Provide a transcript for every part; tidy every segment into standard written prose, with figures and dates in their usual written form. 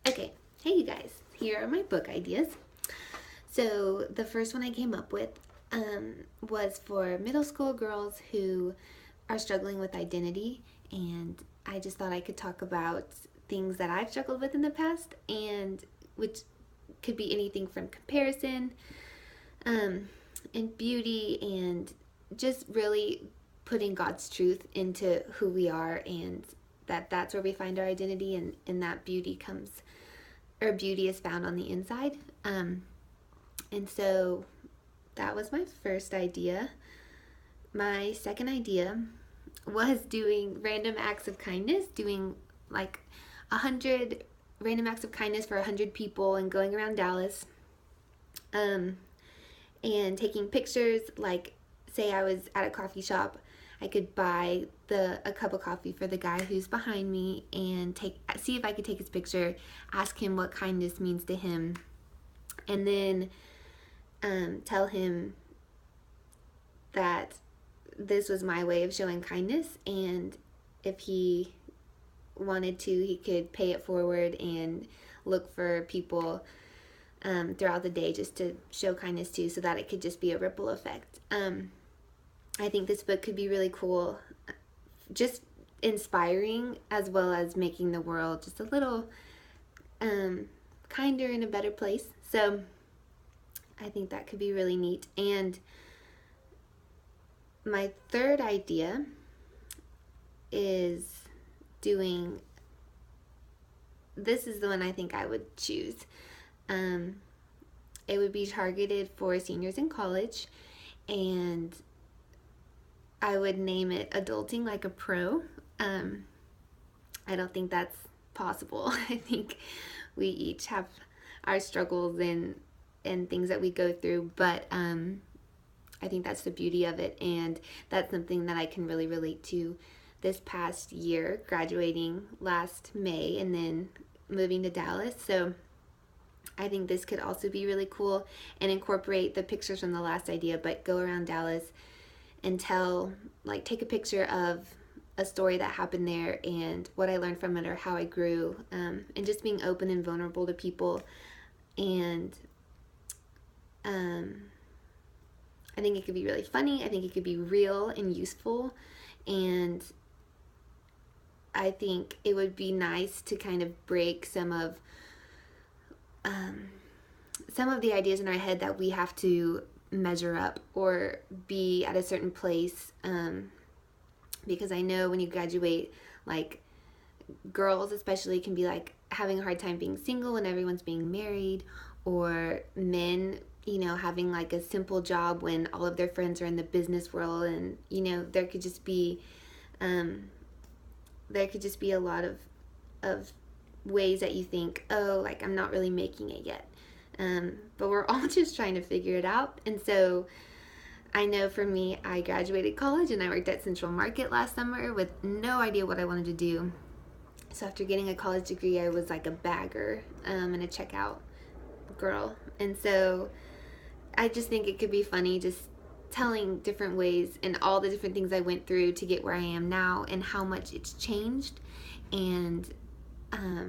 Okay, hey you guys, here are my book ideas. So, the first one I came up with was for middle school girls who are struggling with identity, and I just thought I could talk about things that I've struggled with in the past, and which could be anything from comparison um, and beauty, and just really putting God's truth into who we are, and that's where we find our identity, and that beauty comes or beauty is found on the inside. And so that was my first idea. My second idea was doing random acts of kindness, doing like 100 random acts of kindness for 100 people and going around Dallas and taking pictures. Like, say I was at a coffee shop, I could buy a cup of coffee for the guy who's behind me and see if I could take his picture, ask him what kindness means to him, and then tell him that this was my way of showing kindness, and if he wanted to, he could pay it forward and look for people throughout the day just to show kindness to, so that it could just be a ripple effect. I think this book could be really cool, just inspiring, as well as making the world just a little kinder and a better place. So I think that could be really neat. And my third idea is this is the one I think I would choose. It would be targeted for seniors in college, and I would name it Adulting Like a Pro. I don't think that's possible. I think we each have our struggles and things that we go through, but I think that's the beauty of it, and that's something that I can really relate to this past year, graduating last May and then moving to Dallas. So I think this could also be really cool and incorporate the pictures from the last idea, but go around Dallas and take a picture of a story that happened there and what I learned from it or how I grew, and just being open and vulnerable to people. And I think it could be really funny. I think it could be real and useful, and I think it would be nice to kind of break some of the ideas in our head that we have to measure up or be at a certain place, because I know when you graduate, like, girls especially can be like having a hard time being single when everyone's being married, or men, having like a simple job when all of their friends are in the business world, and there could just be a lot of ways that you think, oh, like, I'm not really making it yet. But we're all just trying to figure it out. And so I know for me, I graduated college and I worked at Central Market last summer with no idea what I wanted to do. So after getting a college degree, I was like a bagger and a checkout girl. And so I just think it could be funny just telling different ways and all the different things I went through to get where I am now and how much it's changed. And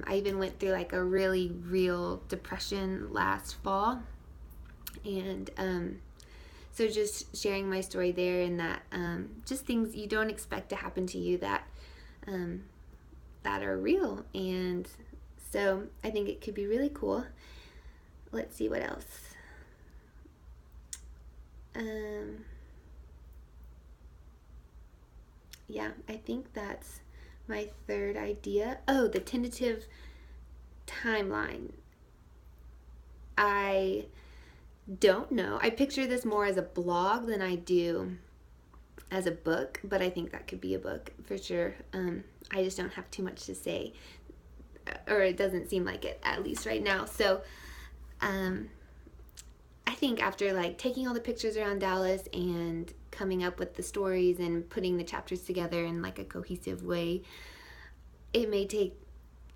I even went through like a really real depression last fall. And so just sharing my story there, and that just things you don't expect to happen to you that are real. And so I think it could be really cool. Let's see what else. Yeah, I think that's my third idea. Oh, the tentative timeline. I don't know. I picture this more as a blog than I do as a book, but I think that could be a book for sure. I just don't have too much to say, or it doesn't seem like it, at least right now. So I think after like taking all the pictures around Dallas and coming up with the stories and putting the chapters together in like a cohesive way, it may take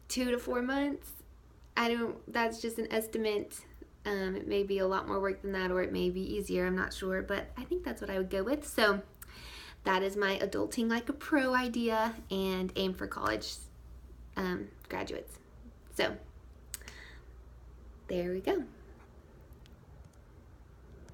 2 to 4 months. That's just an estimate. It may be a lot more work than that, or it may be easier, I'm not sure, but I think that's what I would go with. So that is my Adulting Like a Pro idea, and aim for college graduates. So there we go.